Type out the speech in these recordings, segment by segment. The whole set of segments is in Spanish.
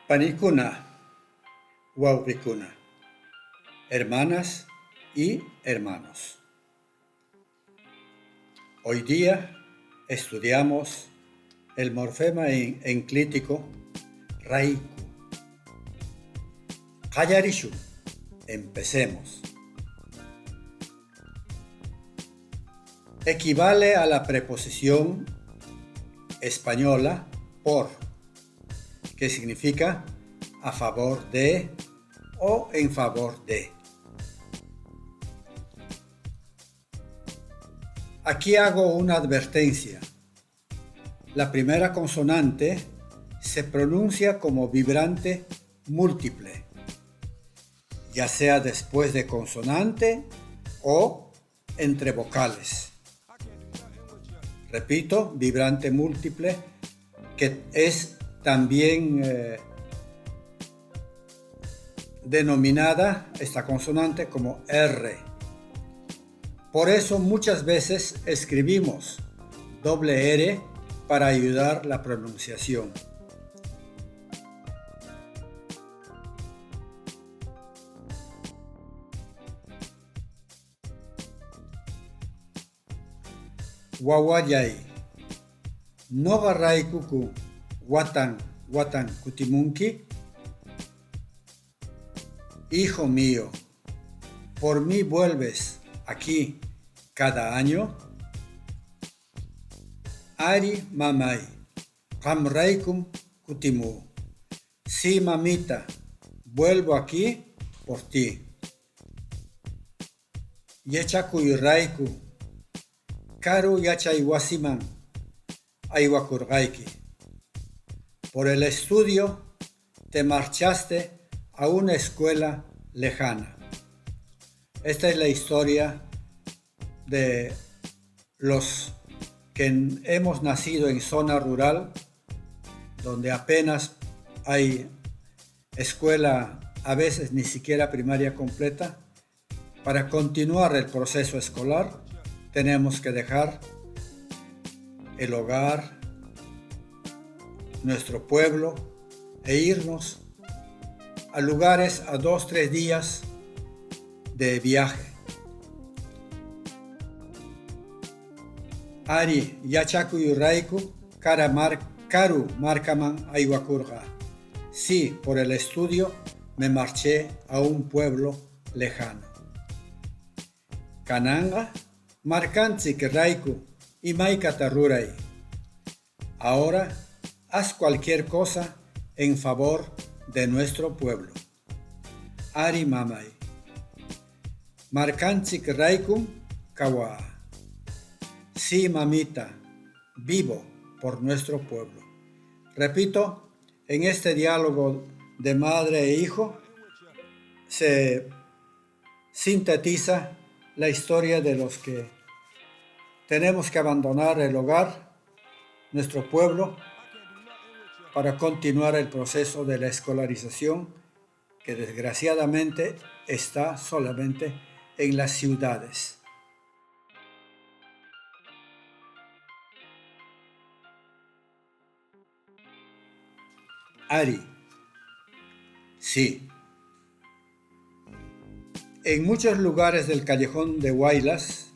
Panicuna, Wauwicuna, hermanas y hermanos. Hoy día estudiamos el morfema enclítico raiku. Hayarishu, empecemos. Equivale a la preposición española por, que significa a favor de o en favor de. Aquí hago una advertencia. La primera consonante se pronuncia como vibrante múltiple, ya sea después de consonante o entre vocales. Repito, vibrante múltiple, que es también denominada esta consonante como R. Por eso muchas veces escribimos doble R para ayudar la pronunciación. Wawayay, noga raikuku watan kutimunki. Hijo mío, ¿por mí vuelves aquí cada año? Ari mamay, kamraikum kutimu. Sí, mamita, vuelvo aquí por ti. Yechakuy raiku, karu yachaiwasiman, aywakurgaiki. Por el estudio te marchaste a una escuela lejana. Esta es la historia de los que hemos nacido en zona rural, donde apenas hay escuela, a veces ni siquiera primaria completa. Para continuar el proceso escolar, tenemos que dejar el hogar, nuestro pueblo, e irnos a lugares a 2-3 días de viaje. Ari yachakuy raiku karu markaman aywakurqa. Sí, por el estudio me marché a un pueblo lejano. Kananga markanchik raiku imaykata ruray. Ahora haz cualquier cosa en favor de nuestro pueblo. Ari mamay. Markanchik raikum kawa. Sí, mamita, vivo por nuestro pueblo. Repito, en este diálogo de madre e hijo se sintetiza la historia de los que tenemos que abandonar el hogar, nuestro pueblo, para continuar el proceso de la escolarización que desgraciadamente está solamente en las ciudades. Ari. Sí. En muchos lugares del callejón de Huaylas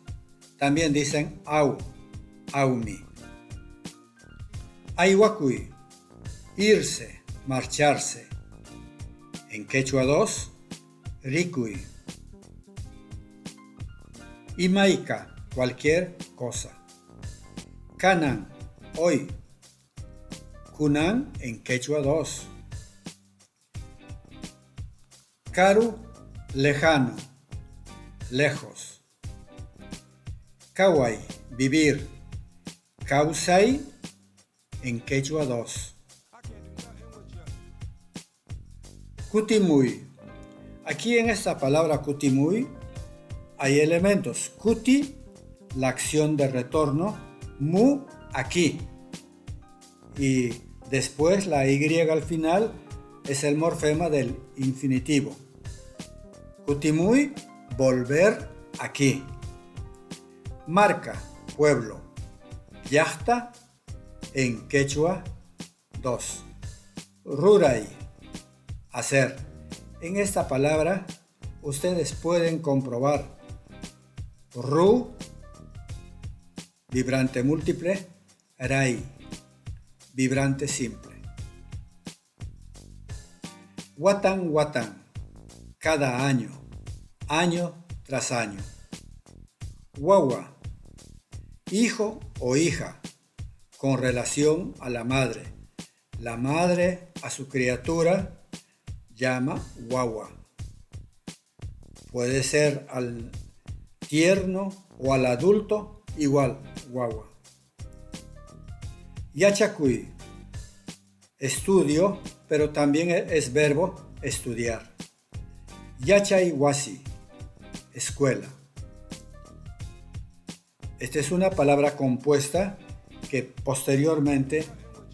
también dicen au, aumi. Aywakuy, irse, marcharse. En quechua 2, rikuy. Imaika, cualquier cosa. Kanan, hoy. Kunan en quechua 2. Karu, lejano, lejos. Kawai, vivir. Kausai en quechua 2. Kutimuy. Aquí en esta palabra kutimuy hay elementos. Kuti, la acción de retorno. Mu, aquí. Y después la Y al final es el morfema del infinitivo. Kutimuy, volver aquí. Marca, pueblo. Yachta, en quechua 2. Ruray, hacer. En esta palabra ustedes pueden comprobar ru, vibrante múltiple, rai, vibrante simple. Watan watan, cada año, año tras año. Wawa, hijo o hija, con relación a la madre. La madre a su criatura llama wawa. Puede ser al tierno o al adulto igual, wawa. Yachakui, estudio, pero también es verbo estudiar. Yachay wasi, escuela. Esta es una palabra compuesta que posteriormente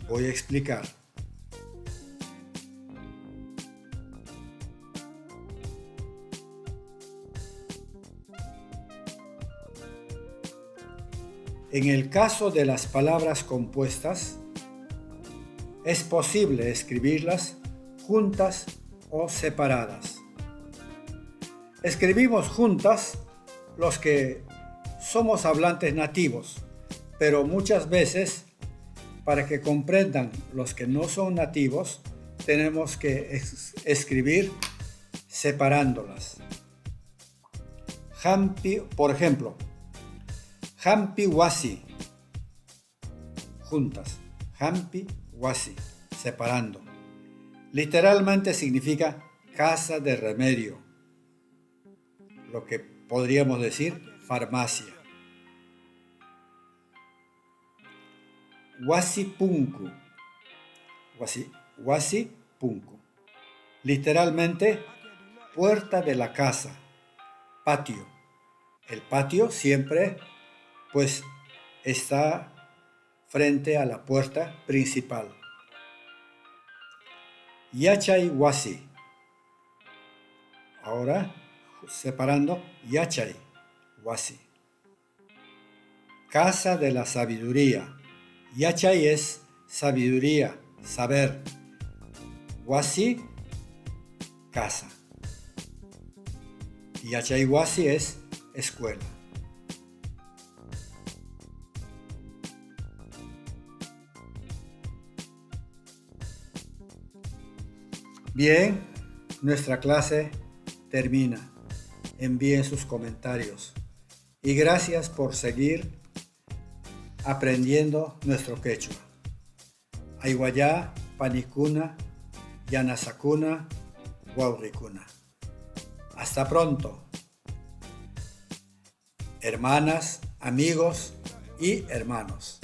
voy a explicar. En el caso de las palabras compuestas, es posible escribirlas juntas o separadas. Escribimos juntas los que somos hablantes nativos, pero muchas veces, para que comprendan los que no son nativos, tenemos que escribir separándolas. Hampi, por ejemplo, Hampi wasi, juntas. Hampi wasi, separando. Literalmente significa casa de remedio, lo que podríamos decir farmacia. Wasi punku, wasi punku, literalmente puerta de la casa, patio. El patio siempre pues está frente a la puerta principal. Yachay wasi. Ahora separando yachay wasi. Casa de la sabiduría. Yachay es sabiduría, saber. Wasi, casa. Yachay wasi es escuela. Bien, nuestra clase termina. Envíen sus comentarios. Y gracias por seguir aprendiendo nuestro quechua. Aywaya, panicuna, yanasakuna, guauricuna. Hasta pronto. Hermanas, amigos y hermanos.